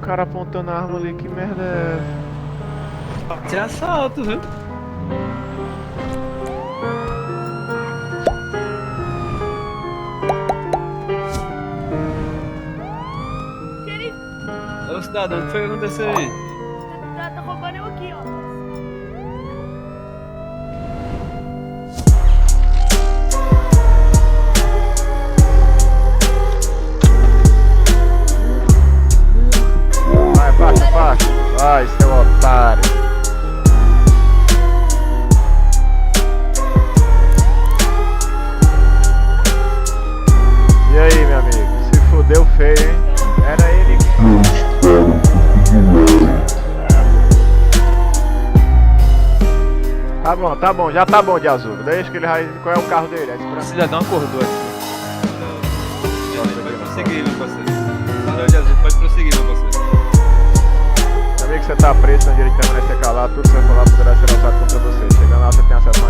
cara apontando a arma ali, que merda é essa? Te assalto, viu? Xerife, Ô cidadão, o que foi que aconteceu aí? tá roubando eu aqui, ó. Vai, baixa, baixa. Vai, seu otário. E aí, meu amigo? Se fudeu feio, hein? Era ele que... Tá bom, já tá bom de azul. Deixa que ele vai... Qual é o carro dele? É O segurança. cidadão acordou aqui. Pode prosseguir, meu parceiro. Cidadão de azul, pode prosseguir, meu parceiro. Meu amigo, você tá preso, sem direito de permanecer calado. Tudo que você falar poderá ser usado contra você. Chegando lá, você tem acesso